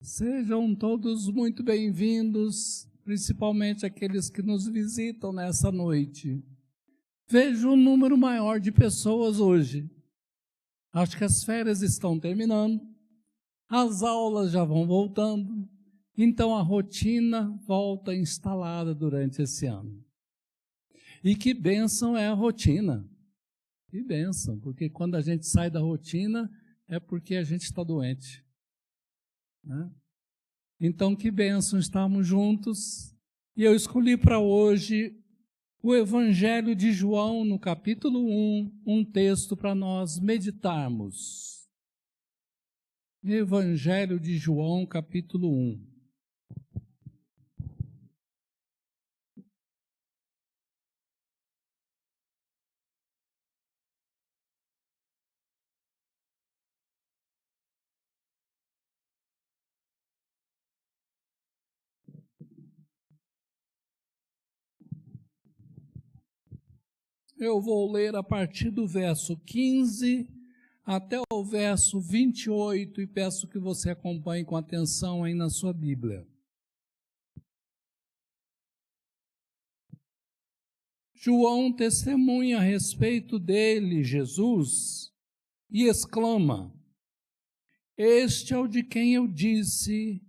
Sejam todos muito bem-vindos, principalmente aqueles que nos visitam nessa noite. Vejo um número maior de pessoas hoje. Acho que as férias estão terminando, as aulas já vão voltando, então a rotina volta instalada durante esse ano. E que bênção é a rotina. Que bênção, porque quando a gente sai da rotina é porque a gente está doente. Né? Então, que bênção estarmos juntos. E eu escolhi para hoje o Evangelho de João, no capítulo 1, um texto para nós meditarmos. Evangelho de João, capítulo 1. Eu vou ler a partir do verso 15 até o verso 28 e peço que você acompanhe com atenção aí na sua Bíblia. João testemunha a respeito dele, Jesus, e exclama: Este é o de quem eu disse,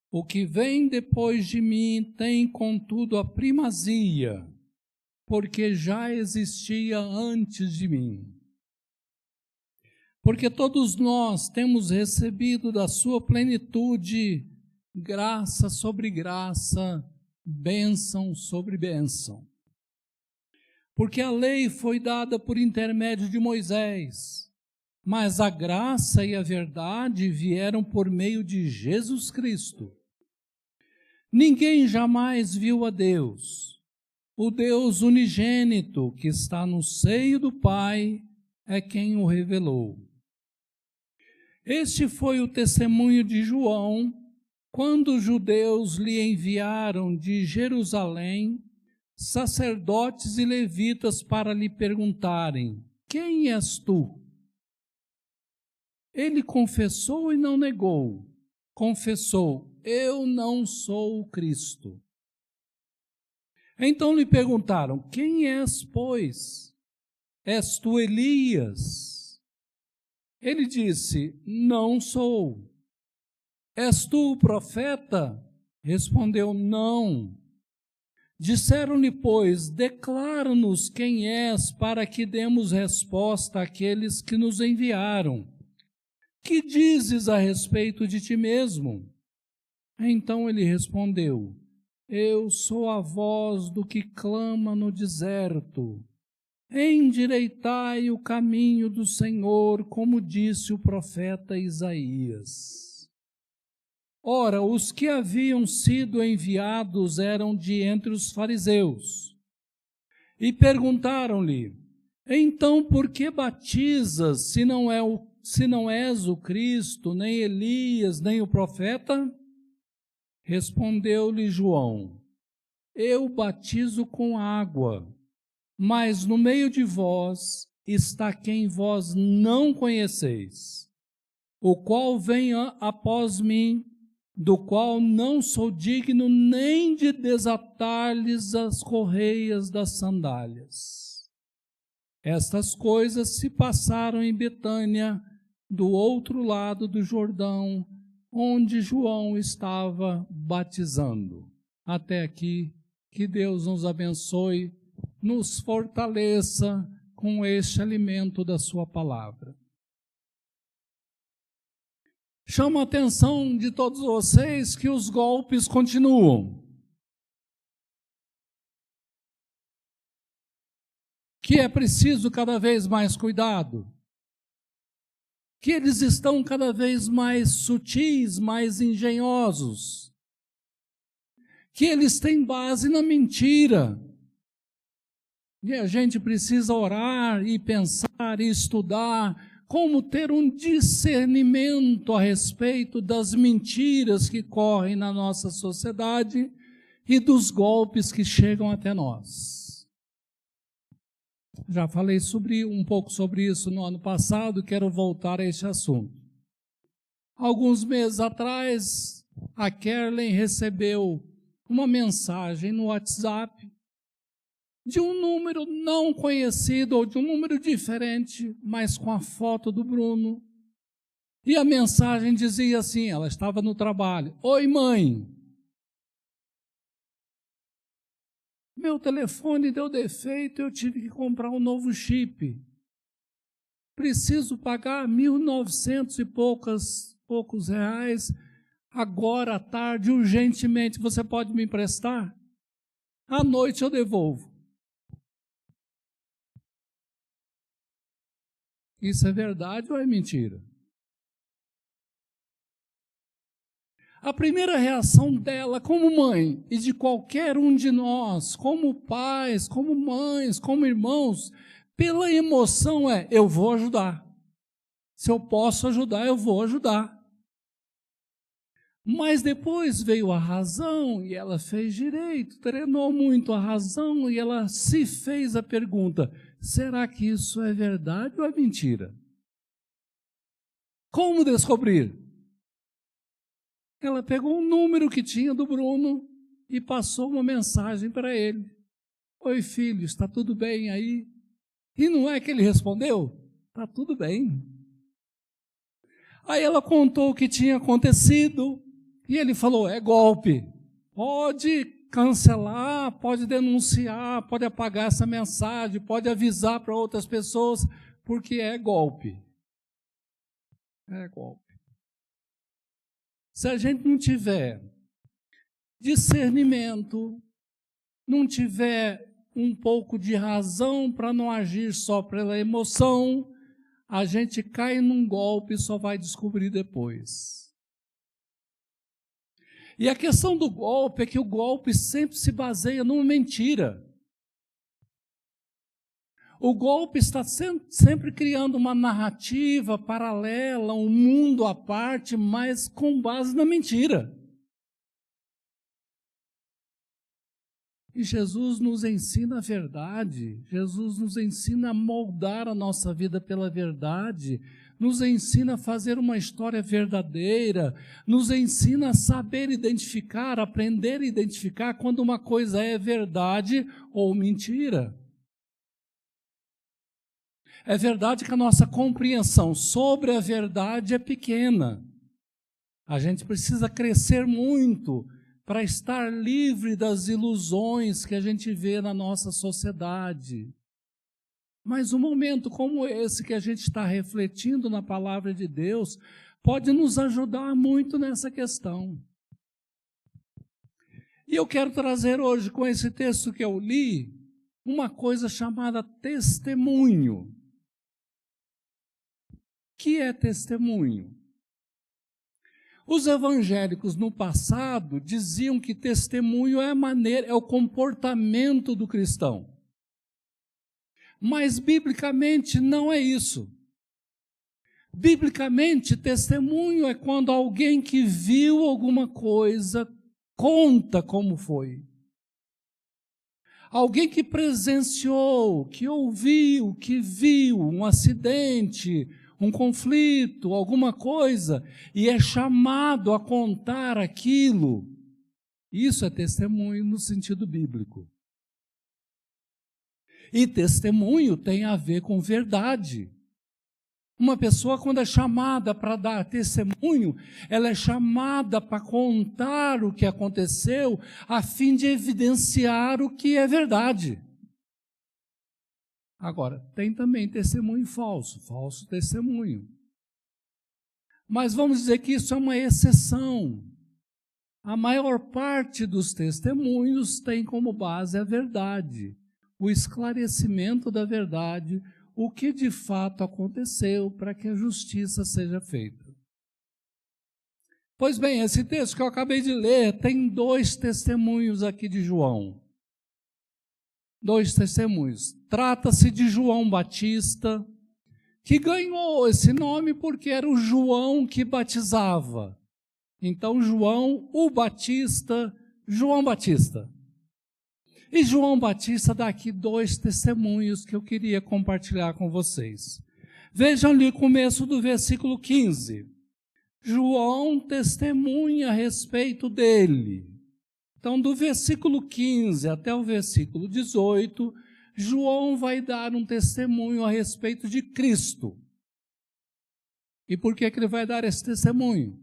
o que vem depois de mim tem contudo a primazia, porque já existia antes de mim. Porque todos nós temos recebido da sua plenitude graça sobre graça, bênção sobre bênção. Porque a lei foi dada por intermédio de Moisés, mas a graça e a verdade vieram por meio de Jesus Cristo. Ninguém jamais viu a Deus. O Deus unigênito que está no seio do Pai é quem o revelou. Este foi o testemunho de João, quando os judeus lhe enviaram de Jerusalém sacerdotes e levitas para lhe perguntarem: Quem és tu? Ele confessou e não negou. Confessou: Eu não sou o Cristo. Então lhe perguntaram: Quem és, pois? És tu Elias? Ele disse: Não sou. És tu o profeta? Respondeu: Não. Disseram-lhe, pois: Declara-nos quem és, para que demos resposta àqueles que nos enviaram. Que dizes a respeito de ti mesmo? Então ele respondeu: Eu sou a voz do que clama no deserto. Endireitai o caminho do Senhor, como disse o profeta Isaías. Ora, os que haviam sido enviados eram de entre os fariseus. E perguntaram-lhe: Então por que batizas, se não és o Cristo, nem Elias, nem o profeta? Respondeu-lhe João: Eu batizo com água, mas no meio de vós está quem vós não conheceis, o qual vem após mim, do qual não sou digno nem de desatar-lhes as correias das sandálias. Estas coisas se passaram em Betânia, do outro lado do Jordão, onde João estava batizando. Até aqui, que Deus nos abençoe, nos fortaleça com este alimento da sua palavra. Chamo a atenção de todos vocês que os golpes continuam. Que é preciso cada vez mais cuidado. Que eles estão cada vez mais sutis, mais engenhosos. Que eles têm base na mentira. E a gente precisa orar e pensar e estudar como ter um discernimento a respeito das mentiras que correm na nossa sociedade e dos golpes que chegam até nós. Já falei um pouco sobre isso no ano passado, quero voltar a este assunto. Alguns meses atrás, a Kerlen recebeu uma mensagem no WhatsApp de um número não conhecido ou de um número diferente, mas com a foto do Bruno. E a mensagem dizia assim, ela estava no trabalho: Oi, mãe, meu telefone deu defeito, eu tive que comprar um novo chip. Preciso pagar 1.900 e poucos reais agora à tarde, urgentemente. Você pode me emprestar? À noite eu devolvo. Isso é verdade ou é mentira? A primeira reação dela, como mãe, e de qualquer um de nós, como pais, como mães, como irmãos, pela emoção é: eu vou ajudar. Se eu posso ajudar, eu vou ajudar. Mas depois veio a razão e ela fez direito, treinou muito a razão e ela se fez a pergunta: será que isso é verdade ou é mentira? Como descobrir? Ela pegou um número que tinha do Bruno e passou uma mensagem para ele: Oi, filho, está tudo bem aí? E não é que ele respondeu: está tudo bem. Aí ela contou o que tinha acontecido e ele falou: é golpe, pode cancelar, pode denunciar, pode apagar essa mensagem, pode avisar para outras pessoas, porque é golpe. É golpe. Se a gente não tiver discernimento, não tiver um pouco de razão para não agir só pela emoção, a gente cai num golpe e só vai descobrir depois. E a questão do golpe é que o golpe sempre se baseia numa mentira. O golpe está sempre criando uma narrativa paralela, um mundo à parte, mas com base na mentira. E Jesus nos ensina a verdade, Jesus nos ensina a moldar a nossa vida pela verdade, nos ensina a fazer uma história verdadeira, nos ensina a saber identificar, aprender a identificar quando uma coisa é verdade ou mentira. É verdade que a nossa compreensão sobre a verdade é pequena. A gente precisa crescer muito para estar livre das ilusões que a gente vê na nossa sociedade. Mas um momento como esse que a gente está refletindo na palavra de Deus pode nos ajudar muito nessa questão. E eu quero trazer hoje, com esse texto que eu li, uma coisa chamada testemunho. O que é testemunho? Os evangélicos no passado diziam que testemunho é a maneira, é o comportamento do cristão. Mas biblicamente não é isso. Biblicamente, testemunho é quando alguém que viu alguma coisa conta como foi. Alguém que presenciou, que ouviu, que viu um acidente, um conflito, alguma coisa, e é chamado a contar aquilo. Isso é testemunho no sentido bíblico. E testemunho tem a ver com verdade. Uma pessoa, quando é chamada para dar testemunho, ela é chamada para contar o que aconteceu, a fim de evidenciar o que é verdade. Agora, tem também testemunho falso, falso testemunho. Mas vamos dizer que isso é uma exceção. A maior parte dos testemunhos tem como base a verdade, o esclarecimento da verdade, o que de fato aconteceu para que a justiça seja feita. Pois bem, esse texto que eu acabei de ler tem 2 testemunhos aqui de João. 2 testemunhos. Trata-se de João Batista, que ganhou esse nome porque era o João que batizava. Então, João, o Batista, João Batista. E João Batista dá aqui 2 testemunhos que eu queria compartilhar com vocês. Vejam ali o começo do versículo 15. João testemunha a respeito dele. Então, do versículo 15 até o versículo 18, João vai dar um testemunho a respeito de Cristo. E por que ele vai dar esse testemunho?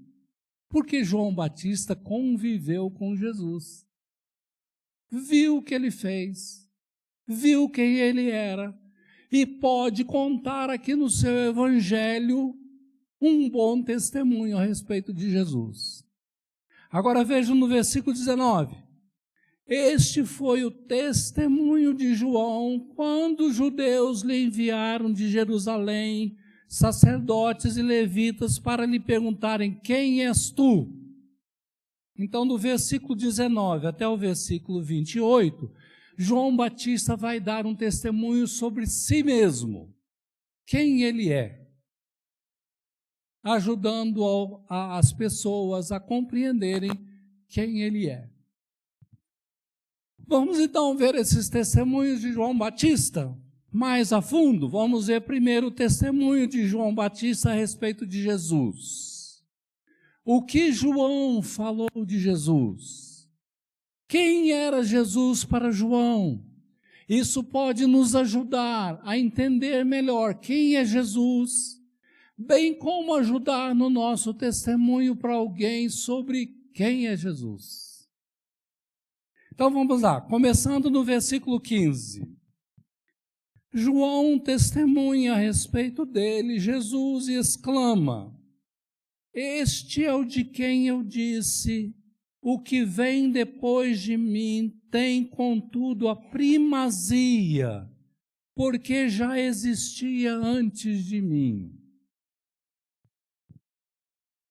Porque João Batista conviveu com Jesus. Viu o que ele fez, viu quem ele era, e pode contar aqui no seu evangelho um bom testemunho a respeito de Jesus. Agora vejam no versículo 19. Este foi o testemunho de João quando os judeus lhe enviaram de Jerusalém sacerdotes e levitas para lhe perguntarem: quem és tu? Então, do versículo 19 até o versículo 28, João Batista vai dar um testemunho sobre si mesmo, quem ele é, ajudando as pessoas a compreenderem quem ele é. Vamos então ver esses testemunhos de João Batista mais a fundo. Vamos ver primeiro o testemunho de João Batista a respeito de Jesus. O que João falou de Jesus? Quem era Jesus para João? Isso pode nos ajudar a entender melhor quem é Jesus, bem como ajudar no nosso testemunho para alguém sobre quem é Jesus. Então vamos lá, começando no versículo 15. João testemunha a respeito dele, Jesus, e exclama: este é o de quem eu disse, o que vem depois de mim tem, contudo, a primazia, porque já existia antes de mim.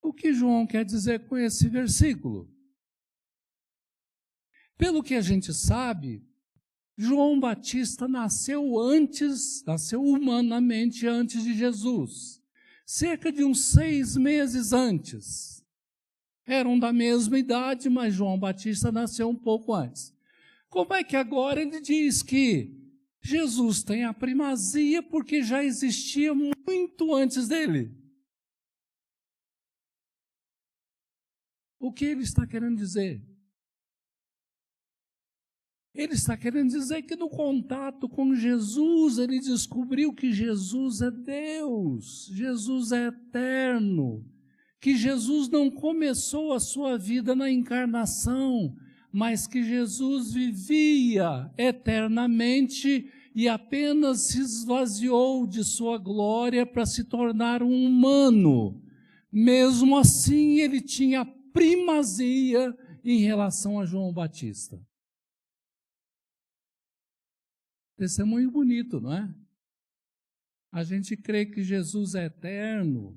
O que João quer dizer com esse versículo? Pelo que a gente sabe, João Batista nasceu humanamente antes de Jesus, cerca de uns 6 meses antes. Eram da mesma idade, mas João Batista nasceu um pouco antes. Como é que agora ele diz que Jesus tem a primazia porque já existia muito antes dele? O que ele está querendo dizer? Ele está querendo dizer que no contato com Jesus, ele descobriu que Jesus é Deus, Jesus é eterno, que Jesus não começou a sua vida na encarnação, mas que Jesus vivia eternamente e apenas se esvaziou de sua glória para se tornar um humano. Mesmo assim, ele tinha primazia em relação a João Batista. Testemunho bonito, não é? A gente crê que Jesus é eterno,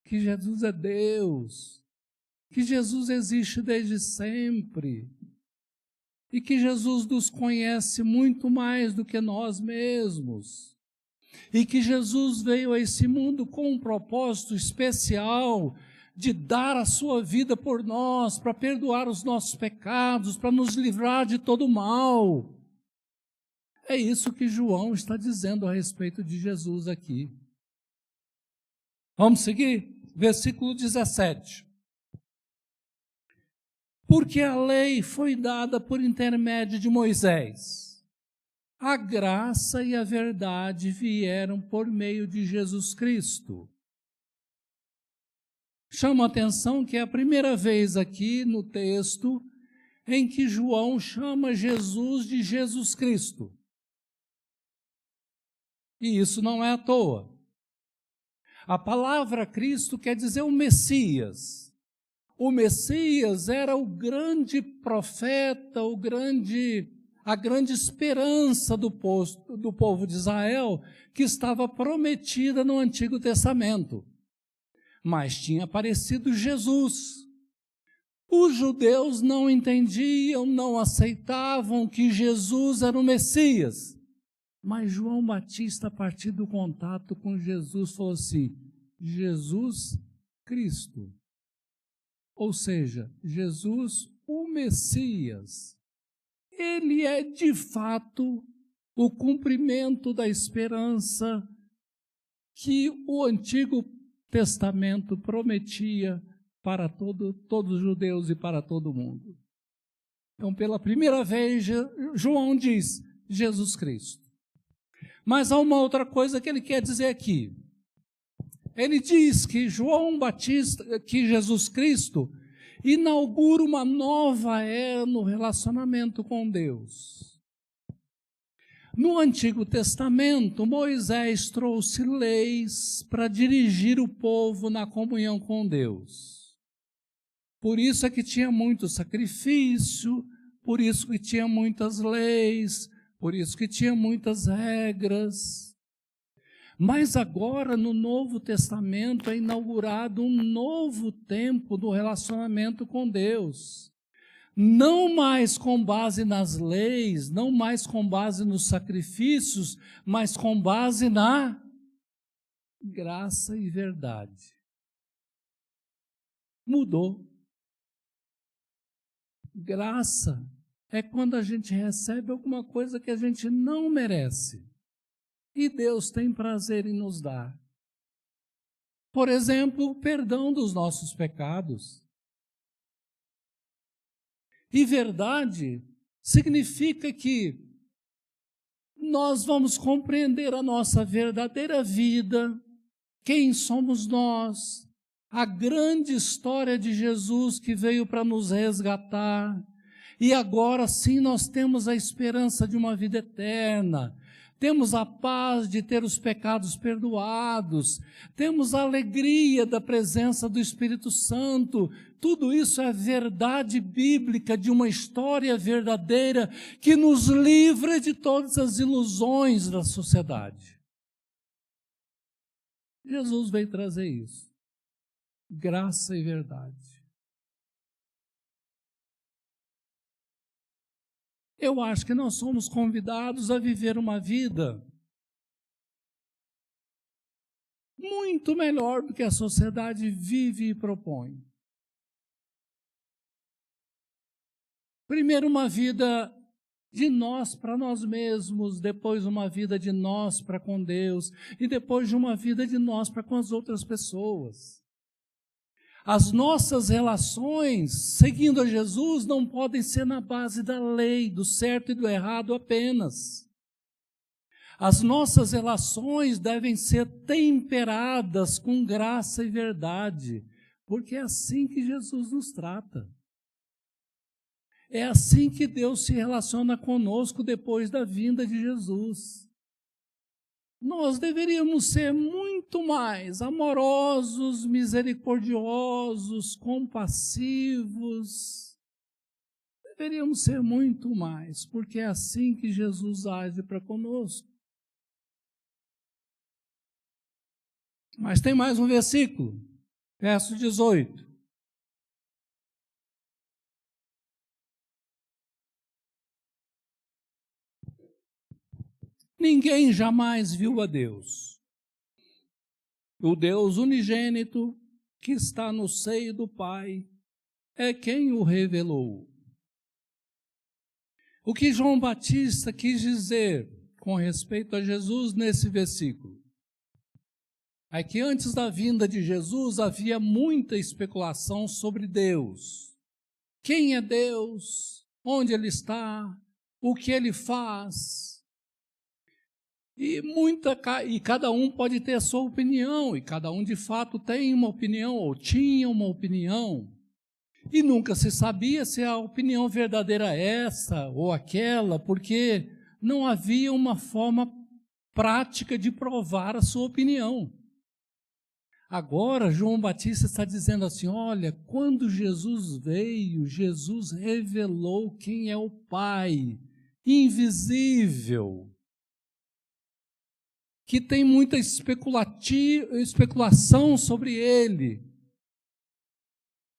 que Jesus é Deus, que Jesus existe desde sempre e que Jesus nos conhece muito mais do que nós mesmos e que Jesus veio a esse mundo com um propósito especial de dar a sua vida por nós, para perdoar os nossos pecados, para nos livrar de todo mal. É isso que João está dizendo a respeito de Jesus aqui. Vamos seguir? Versículo 17. Porque a lei foi dada por intermédio de Moisés. A graça e a verdade vieram por meio de Jesus Cristo. Chama a atenção que é a primeira vez aqui no texto em que João chama Jesus de Jesus Cristo. E isso não é à toa. A palavra Cristo quer dizer o Messias. O Messias era o grande profeta, a grande esperança do povo de Israel, que estava prometida no Antigo Testamento. Mas tinha aparecido Jesus. Os judeus não entendiam, não aceitavam que Jesus era o Messias. Mas João Batista, a partir do contato com Jesus, falou assim: Jesus Cristo. Ou seja, Jesus, o Messias. Ele é, de fato, o cumprimento da esperança que o Antigo Testamento prometia para todos os judeus e para todo mundo. Então, pela primeira vez, João diz Jesus Cristo. Mas há uma outra coisa que ele quer dizer aqui. Ele diz que que Jesus Cristo inaugura uma nova era no relacionamento com Deus. No Antigo Testamento, Moisés trouxe leis para dirigir o povo na comunhão com Deus. Por isso é que tinha muito sacrifício, por isso que tinha muitas leis, por isso que tinha muitas regras. Mas agora, no Novo Testamento, é inaugurado um novo tempo do relacionamento com Deus. Não mais com base nas leis, não mais com base nos sacrifícios, mas com base na graça e verdade. Mudou. Graça é quando a gente recebe alguma coisa que a gente não merece. E Deus tem prazer em nos dar. Por exemplo, o perdão dos nossos pecados. E verdade significa que nós vamos compreender a nossa verdadeira vida, quem somos nós, a grande história de Jesus que veio para nos resgatar. E agora sim nós temos a esperança de uma vida eterna. Temos a paz de ter os pecados perdoados, temos a alegria da presença do Espírito Santo. Tudo isso é verdade bíblica de uma história verdadeira que nos livra de todas as ilusões da sociedade. Jesus veio trazer isso, graça e verdade. Eu acho que nós somos convidados a viver uma vida muito melhor do que a sociedade vive e propõe. Primeiro, uma vida de nós para nós mesmos, depois uma vida de nós para com Deus, e depois de uma vida de nós para com as outras pessoas. As nossas relações, seguindo a Jesus, não podem ser na base da lei, do certo e do errado apenas. As nossas relações devem ser temperadas com graça e verdade, porque é assim que Jesus nos trata. É assim que Deus se relaciona conosco depois da vinda de Jesus. Nós deveríamos ser muito mais amorosos, misericordiosos, compassivos. Deveríamos ser muito mais, porque é assim que Jesus age para conosco. Mas tem mais um versículo, verso 18. Ninguém jamais viu a Deus. O Deus unigênito que está no seio do Pai é quem o revelou. O que João Batista quis dizer com respeito a Jesus nesse versículo é que antes da vinda de Jesus havia muita especulação sobre Deus. Quem é Deus? Onde Ele está? O que Ele faz? E cada um pode ter a sua opinião, e cada um de fato tem uma opinião, ou tinha uma opinião, e nunca se sabia se a opinião verdadeira é essa ou aquela, porque não havia uma forma prática de provar a sua opinião. Agora, João Batista está dizendo assim, olha, quando Jesus veio, Jesus revelou quem é o Pai, invisível, que tem muita especulação sobre ele.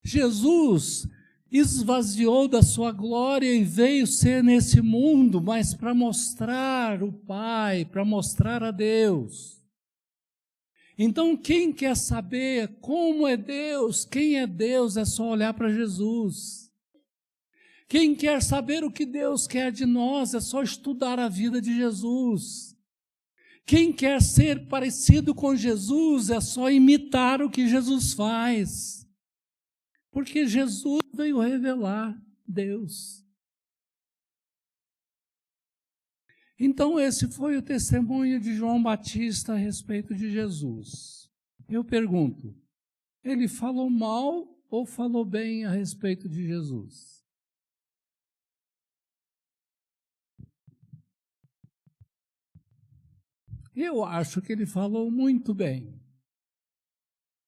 Jesus esvaziou da sua glória e veio ser nesse mundo, mas para mostrar o Pai, para mostrar a Deus. Então, quem quer saber como é Deus, quem é Deus, é só olhar para Jesus. Quem quer saber o que Deus quer de nós, é só estudar a vida de Jesus. Quem quer ser parecido com Jesus é só imitar o que Jesus faz. Porque Jesus veio revelar Deus. Então, esse foi o testemunho de João Batista a respeito de Jesus. Eu pergunto, ele falou mal ou falou bem a respeito de Jesus? Eu acho que ele falou muito bem.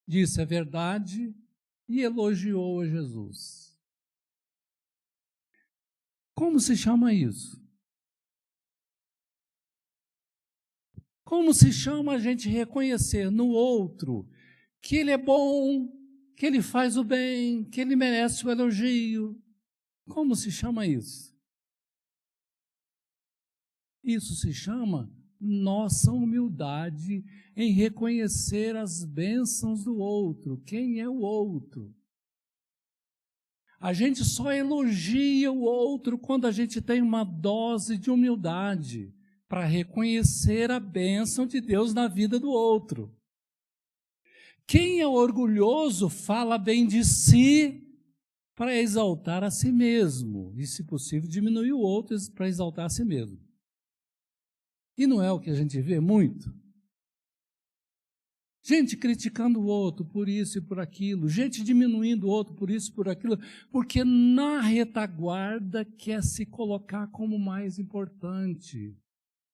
Disse a verdade e elogiou a Jesus. Como se chama isso? Como se chama a gente reconhecer no outro que ele é bom, que ele faz o bem, que ele merece o elogio? Como se chama isso? Isso se chama nossa humildade em reconhecer as bênçãos do outro. Quem é o outro? A gente só elogia o outro quando a gente tem uma dose de humildade para reconhecer a bênção de Deus na vida do outro. Quem é orgulhoso fala bem de si para exaltar a si mesmo e, se possível, diminuir o outro para exaltar a si mesmo. E não é o que a gente vê muito? Gente criticando o outro por isso e por aquilo, gente diminuindo o outro por isso e por aquilo, porque na retaguarda quer se colocar como mais importante,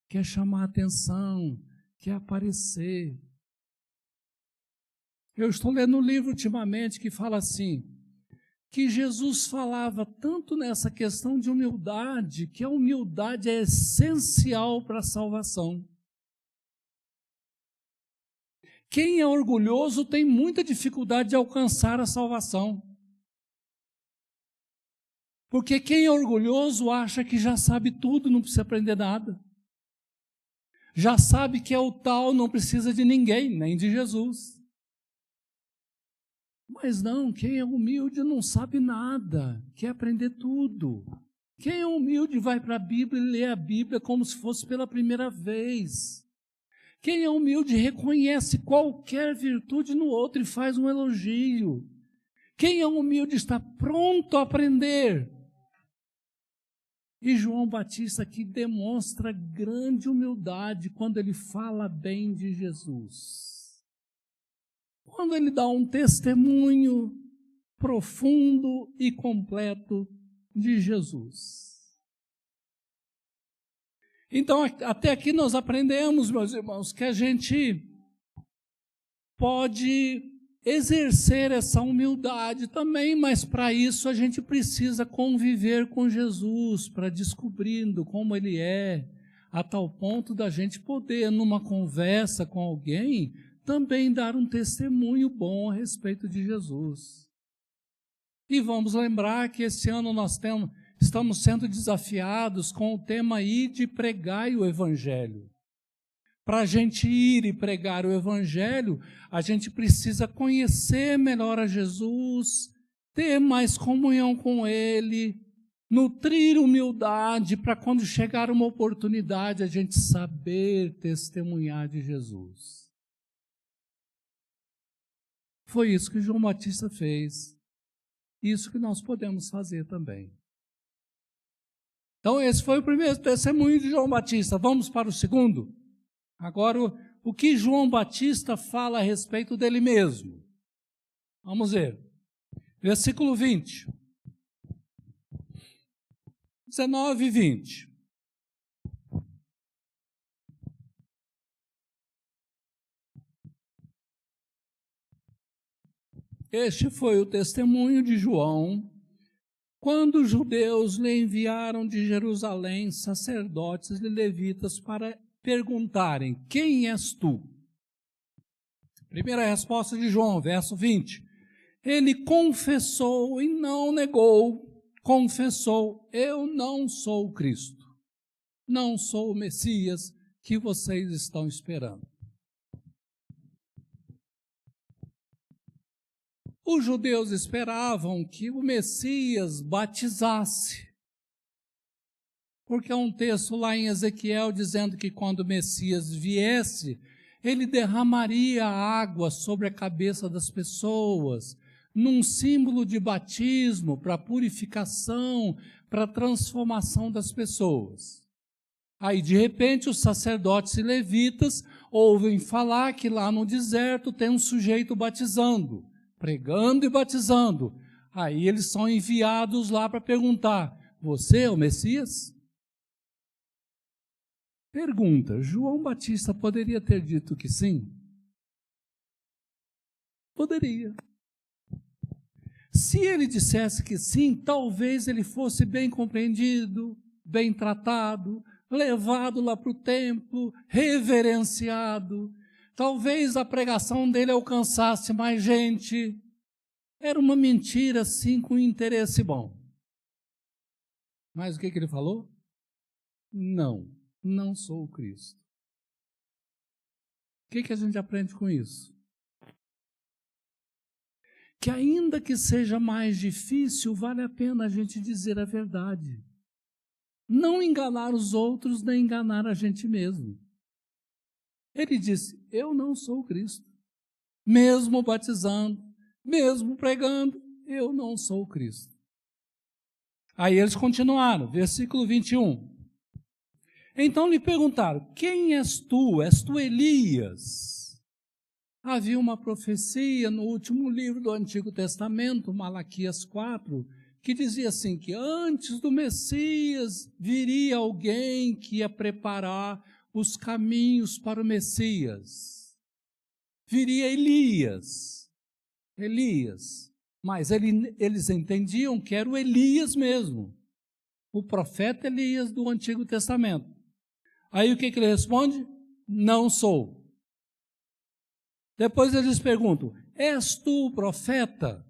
quer chamar atenção, quer aparecer. Eu estou lendo um livro ultimamente que fala assim, que Jesus falava tanto nessa questão de humildade, que a humildade é essencial para a salvação. Quem é orgulhoso tem muita dificuldade de alcançar a salvação. Porque quem é orgulhoso acha que já sabe tudo, não precisa aprender nada. Já sabe que é o tal, não precisa de ninguém, nem de Jesus. Mas não, quem é humilde não sabe nada, quer aprender tudo. Quem é humilde vai para a Bíblia e lê a Bíblia como se fosse pela primeira vez. Quem é humilde reconhece qualquer virtude no outro e faz um elogio. Quem é humilde está pronto a aprender. E João Batista aqui demonstra grande humildade quando ele fala bem de Jesus. Quando ele dá um testemunho profundo e completo de Jesus. Então, até aqui nós aprendemos, meus irmãos, que a gente pode exercer essa humildade também, mas para isso a gente precisa conviver com Jesus, para descobrindo como Ele é, a tal ponto da gente poder, numa conversa com alguém, também dar um testemunho bom a respeito de Jesus. E vamos lembrar que esse ano nós estamos sendo desafiados com o tema "Ide e pregai o Evangelho". Para a gente ir e pregar o Evangelho, a gente precisa conhecer melhor a Jesus, ter mais comunhão com Ele, nutrir humildade para quando chegar uma oportunidade a gente saber testemunhar de Jesus. Foi isso que João Batista fez. Isso que nós podemos fazer também. Então, esse foi o primeiro testemunho de João Batista. Vamos para o segundo? Agora, o que João Batista fala a respeito dele mesmo? Vamos ver. Versículo 20. 19 e 20. Este foi o testemunho de João, quando os judeus lhe enviaram de Jerusalém sacerdotes e levitas para perguntarem: quem és tu? Primeira resposta de João, verso 20. Ele confessou e não negou, confessou: eu não sou o Cristo, não sou o Messias que vocês estão esperando. Os judeus esperavam que o Messias batizasse. Porque há um texto lá em Ezequiel dizendo que quando o Messias viesse, ele derramaria água sobre a cabeça das pessoas, num símbolo de batismo, para purificação, para transformação das pessoas. Aí, de repente, os sacerdotes e levitas ouvem falar que lá no deserto tem um sujeito batizando, pregando e batizando. Aí eles são enviados lá para perguntar: você é o Messias? Pergunta: João Batista poderia ter dito que sim? Poderia. Se ele dissesse que sim, talvez ele fosse bem compreendido, bem tratado, levado lá para o templo, reverenciado. Talvez a pregação dele alcançasse mais gente. Era uma mentira, sim, com interesse bom. Mas o que ele falou? Não sou o Cristo. O que a gente aprende com isso? Que ainda que seja mais difícil, vale a pena a gente dizer a verdade. Não enganar os outros, nem enganar a gente mesmo. Ele disse: eu não sou o Cristo. Mesmo batizando, mesmo pregando, eu não sou o Cristo. Aí eles continuaram, versículo 21. Então lhe perguntaram: quem és tu? És tu Elias? Havia uma profecia no último livro do Antigo Testamento, Malaquias 4, que dizia assim, que antes do Messias viria alguém que ia preparar os caminhos para o Messias. Viria Elias. Mas eles entendiam que era o Elias mesmo, o profeta Elias do Antigo Testamento. Aí o que ele responde? Não sou. Depois eles perguntam: és tu o profeta?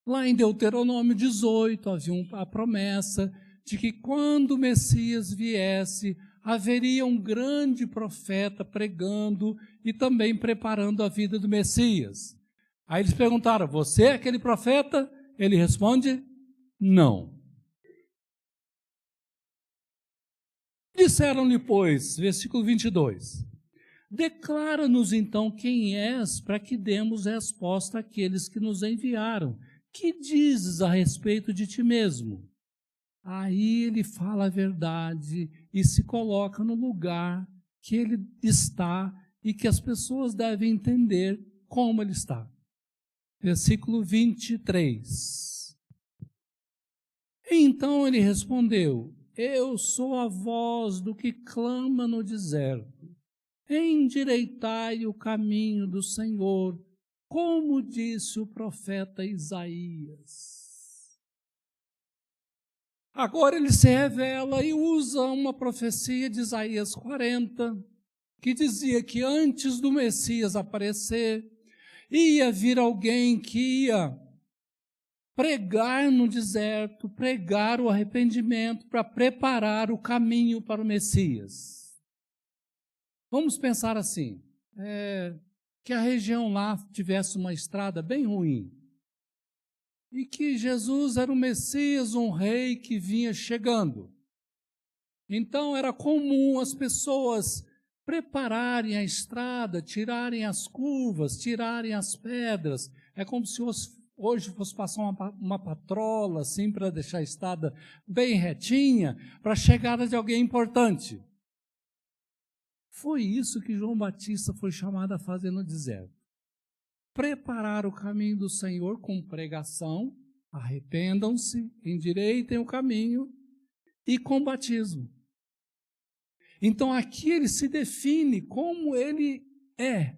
Lá em Deuteronômio 18 havia a promessa de que quando o Messias viesse, haveria um grande profeta pregando e também preparando a vida do Messias. Aí eles perguntaram: você é aquele profeta? Ele responde: não. Disseram-lhe, pois, versículo 22, declara-nos então quem és, para que demos resposta àqueles que nos enviaram. Que dizes a respeito de ti mesmo? Aí ele fala a verdade e se coloca no lugar que ele está e que as pessoas devem entender como ele está. Versículo 23. Então ele respondeu: eu sou a voz do que clama no deserto. Endireitai o caminho do Senhor, como disse o profeta Isaías. Agora ele se revela e usa uma profecia de Isaías 40, que dizia que antes do Messias aparecer, ia vir alguém que ia pregar no deserto, pregar o arrependimento para preparar o caminho para o Messias. Vamos pensar assim, que a região lá tivesse uma estrada bem ruim e que Jesus era o Messias, um rei que vinha chegando. Então era comum as pessoas prepararem a estrada, tirarem as curvas, tirarem as pedras. É como se hoje fosse passar uma patrola assim para deixar a estrada bem retinha para a chegada de alguém importante. Foi isso que João Batista foi chamado a fazer no deserto. Preparar o caminho do Senhor com pregação, arrependam-se, endireitem o caminho, e com batismo. Então aqui ele se define como ele é.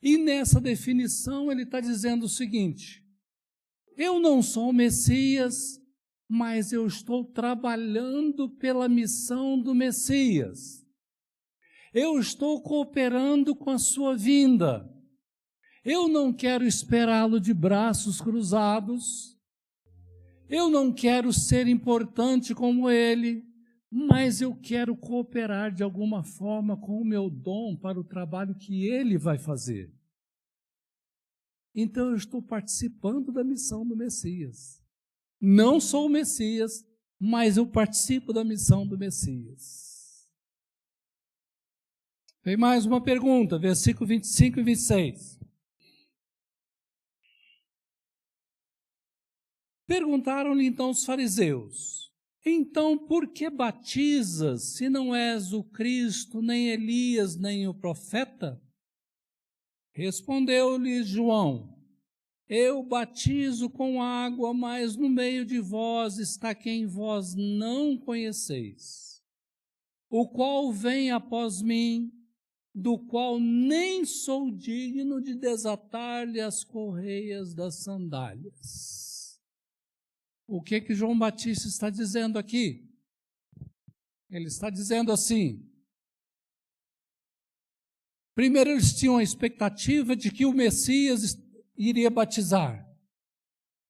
E nessa definição ele está dizendo o seguinte: eu não sou o Messias, mas eu estou trabalhando pela missão do Messias. Eu estou cooperando com a sua vinda. Eu não quero esperá-lo de braços cruzados. Eu não quero ser importante como ele, mas eu quero cooperar de alguma forma com o meu dom para o trabalho que ele vai fazer. Então eu estou participando da missão do Messias. Não sou o Messias, mas eu participo da missão do Messias. Tem mais uma pergunta, versículo 25 e 26. Perguntaram-lhe então os fariseus: então por que batizas, se não és o Cristo, nem Elias, nem o profeta? Respondeu-lhe João: eu batizo com água, mas no meio de vós está quem vós não conheceis, o qual vem após mim, do qual nem sou digno de desatar-lhe as correias das sandálias. O que João Batista está dizendo aqui? Ele está dizendo assim: primeiro, eles tinham a expectativa de que o Messias iria batizar.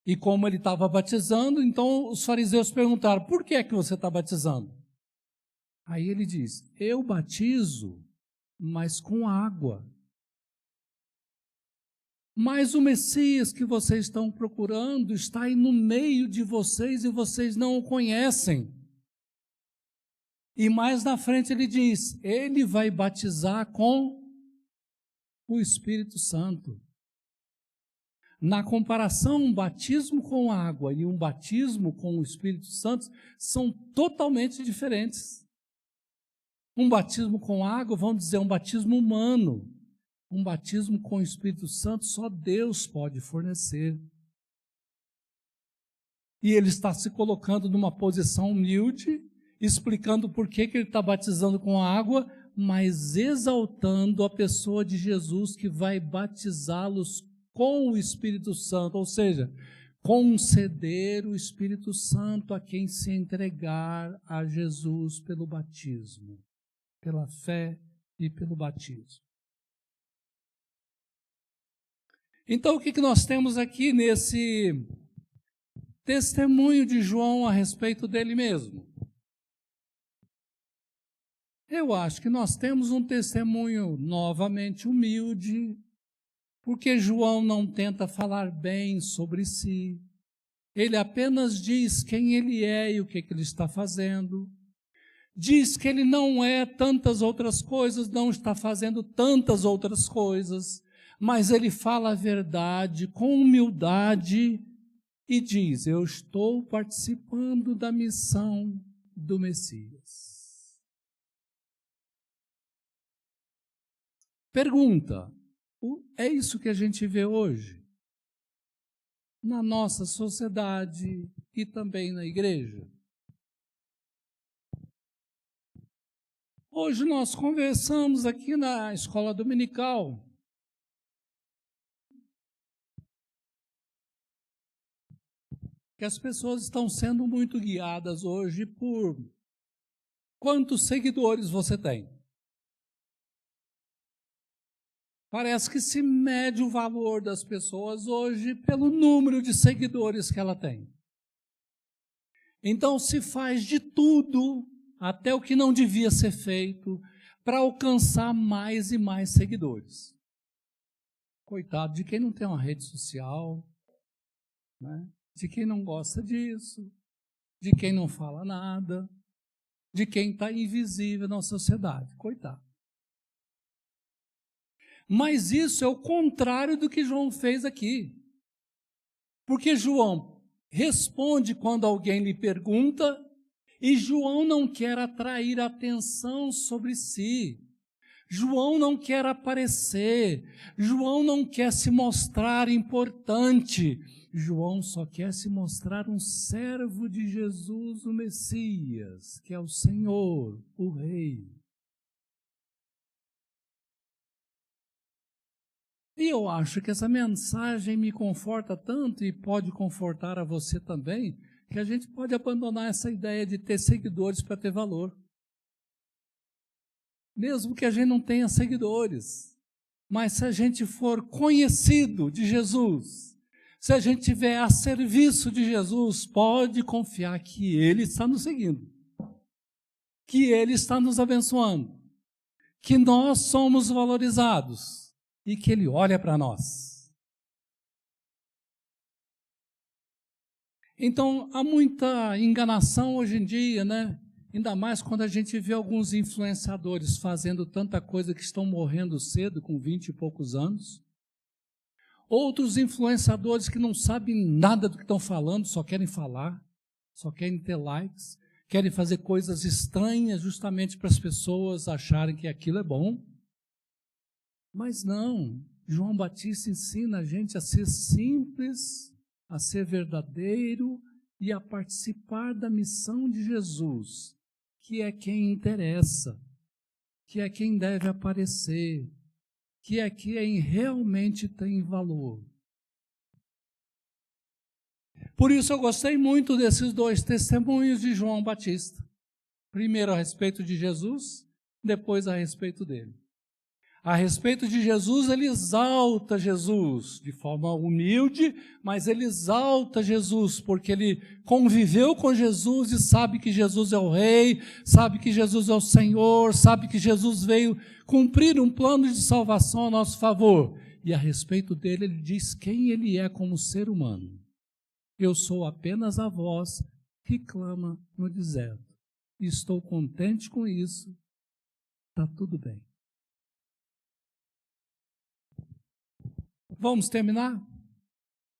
E como ele estava batizando, então os fariseus perguntaram: por que é que você está batizando? Aí ele diz: eu batizo, mas com água. Mas o Messias que vocês estão procurando está aí no meio de vocês e vocês não o conhecem. E mais na frente ele diz: ele vai batizar com o Espírito Santo. Na comparação, um batismo com água e um batismo com o Espírito Santo são totalmente diferentes. Um batismo com água, vamos dizer, um batismo humano. Um batismo com o Espírito Santo só Deus pode fornecer. E ele está se colocando numa posição humilde, explicando por que ele está batizando com água, mas exaltando a pessoa de Jesus que vai batizá-los com o Espírito Santo, ou seja, conceder o Espírito Santo a quem se entregar a Jesus pelo batismo, pela fé e pelo batismo. Então, o que nós temos aqui nesse testemunho de João a respeito dele mesmo? Eu acho que nós temos um testemunho novamente humilde, porque João não tenta falar bem sobre si. Ele apenas diz quem ele é e o que ele está fazendo. Diz que ele não é tantas outras coisas, não está fazendo tantas outras coisas, mas ele fala a verdade com humildade e diz: eu estou participando da missão do Messias. Pergunta: é isso que a gente vê hoje? Na nossa sociedade e também na igreja? Hoje nós conversamos aqui na escola dominical que as pessoas estão sendo muito guiadas hoje por quantos seguidores você tem. Parece que se mede o valor das pessoas hoje pelo número de seguidores que ela tem. Então se faz de tudo, até o que não devia ser feito, para alcançar mais e mais seguidores. Coitado de quem não tem uma rede social, né? De quem não gosta disso, de quem não fala nada, de quem está invisível na sociedade. Coitado. Mas isso é o contrário do que João fez aqui. Porque João responde quando alguém lhe pergunta, e João não quer atrair atenção sobre si. João não quer aparecer. João não quer se mostrar importante. João só quer se mostrar um servo de Jesus, o Messias, que é o Senhor, o Rei. E eu acho que essa mensagem me conforta tanto e pode confortar a você também, que a gente pode abandonar essa ideia de ter seguidores para ter valor. Mesmo que a gente não tenha seguidores, mas se a gente for conhecido de Jesus, se a gente estiver a serviço de Jesus, pode confiar que Ele está nos seguindo, que Ele está nos abençoando, que nós somos valorizados e que Ele olha para nós. Então, há muita enganação hoje em dia, né? Ainda mais quando a gente vê alguns influenciadores fazendo tanta coisa que estão morrendo cedo, com 20 e poucos anos. Outros influenciadores que não sabem nada do que estão falando, só querem falar, só querem ter likes, querem fazer coisas estranhas justamente para as pessoas acharem que aquilo é bom. Mas não, João Batista ensina a gente a ser simples, a ser verdadeiro e a participar da missão de Jesus, que é quem interessa, que é quem deve aparecer, que é quem realmente tem valor. Por isso eu gostei muito desses dois testemunhos de João Batista. Primeiro a respeito de Jesus, depois a respeito dele. A respeito de Jesus, ele exalta Jesus de forma humilde, mas ele exalta Jesus, porque ele conviveu com Jesus e sabe que Jesus é o Rei, sabe que Jesus é o Senhor, sabe que Jesus veio cumprir um plano de salvação a nosso favor. E a respeito dele, ele diz quem ele é como ser humano. Eu sou apenas a voz que clama no deserto. Estou contente com isso, está tudo bem. Vamos terminar?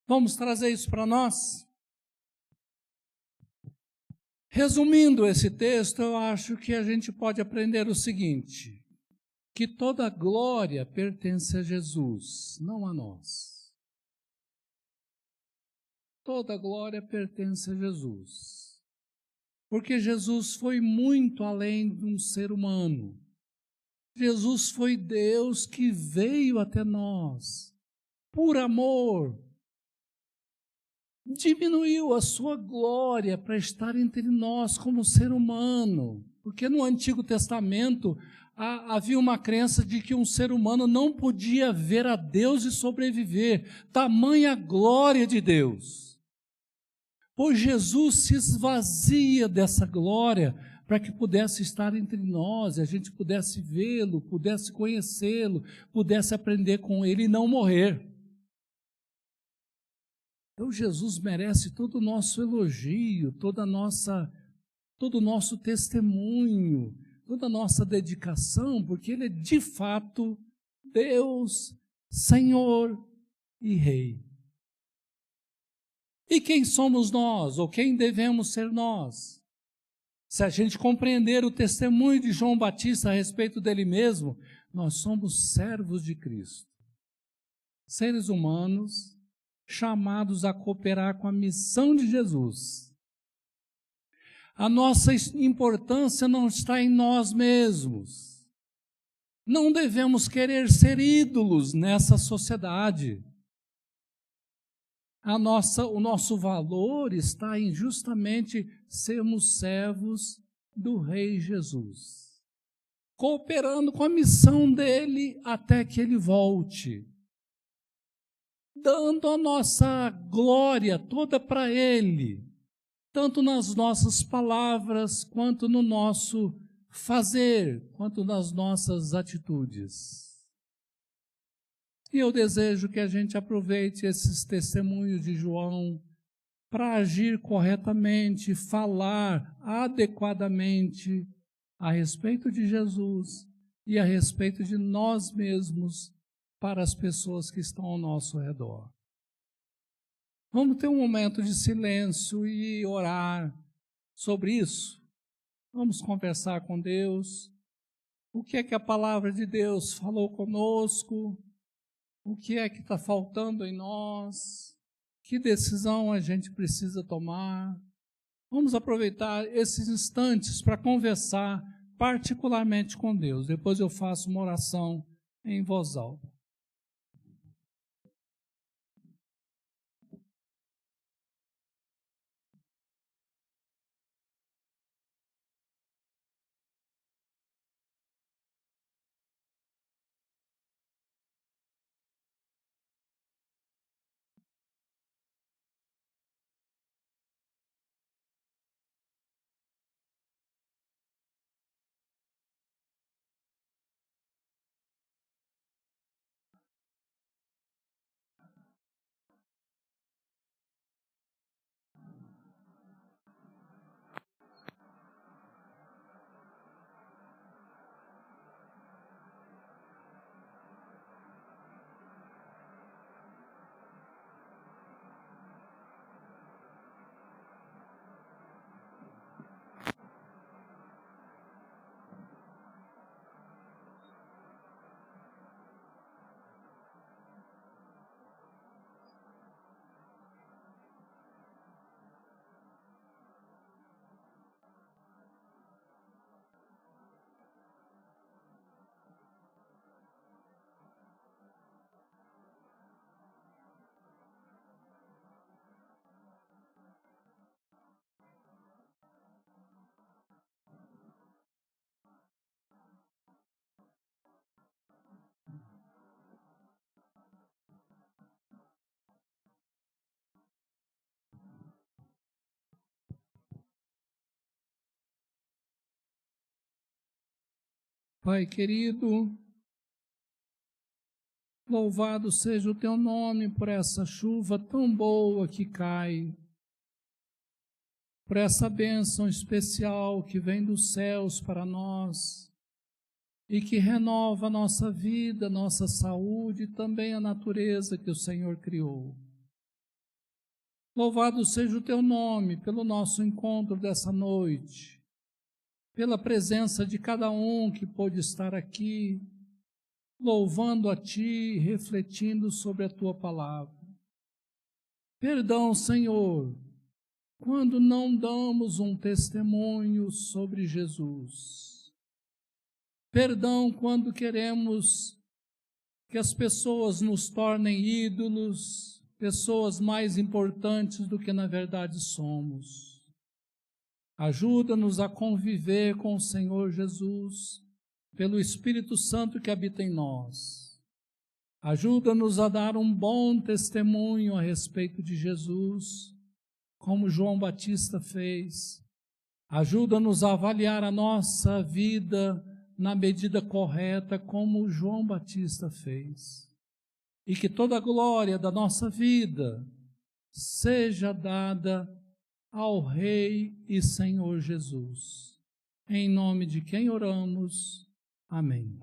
Vamos trazer isso para nós? Resumindo esse texto, eu acho que a gente pode aprender o seguinte: que toda glória pertence a Jesus, não a nós. Toda glória pertence a Jesus. Porque Jesus foi muito além de um ser humano. Jesus foi Deus que veio até nós, por amor, diminuiu a sua glória para estar entre nós como ser humano, porque no Antigo Testamento havia uma crença de que um ser humano não podia ver a Deus e sobreviver, tamanha glória de Deus. Pois Jesus se esvazia dessa glória para que pudesse estar entre nós, e a gente pudesse vê-lo, pudesse conhecê-lo, pudesse aprender com ele e não morrer. Então Jesus merece todo o nosso elogio, todo o nosso testemunho, toda a nossa dedicação, porque Ele é de fato Deus, Senhor e Rei. E quem somos nós, ou quem devemos ser nós? Se a gente compreender o testemunho de João Batista a respeito dele mesmo, nós somos servos de Cristo, seres humanos, chamados a cooperar com a missão de Jesus. A nossa importância não está em nós mesmos. Não devemos querer ser ídolos nessa sociedade. O nosso valor está em justamente sermos servos do Rei Jesus, cooperando com a missão dele até que ele volte, dando a nossa glória toda para Ele, tanto nas nossas palavras, quanto no nosso fazer, quanto nas nossas atitudes. E eu desejo que a gente aproveite esses testemunhos de João para agir corretamente, falar adequadamente a respeito de Jesus e a respeito de nós mesmos, para as pessoas que estão ao nosso redor. Vamos ter um momento de silêncio e orar sobre isso. Vamos conversar com Deus. O que é que a palavra de Deus falou conosco? O que é que está faltando em nós? Que decisão a gente precisa tomar? Vamos aproveitar esses instantes para conversar particularmente com Deus. Depois eu faço uma oração em voz alta. Pai querido, louvado seja o teu nome por essa chuva tão boa que cai, por essa bênção especial que vem dos céus para nós e que renova a nossa vida, nossa saúde e também a natureza que o Senhor criou. Louvado seja o teu nome pelo nosso encontro dessa noite, pela presença de cada um que pôde estar aqui, louvando a Ti, refletindo sobre a Tua palavra. Perdão, Senhor, quando não damos um testemunho sobre Jesus. Perdão quando queremos que as pessoas nos tornem ídolos, pessoas mais importantes do que na verdade somos. Ajuda-nos a conviver com o Senhor Jesus, pelo Espírito Santo que habita em nós. Ajuda-nos a dar um bom testemunho a respeito de Jesus, como João Batista fez. Ajuda-nos a avaliar a nossa vida na medida correta, como João Batista fez. E que toda a glória da nossa vida seja dada ao Rei e Senhor Jesus. Em nome de quem oramos. Amém.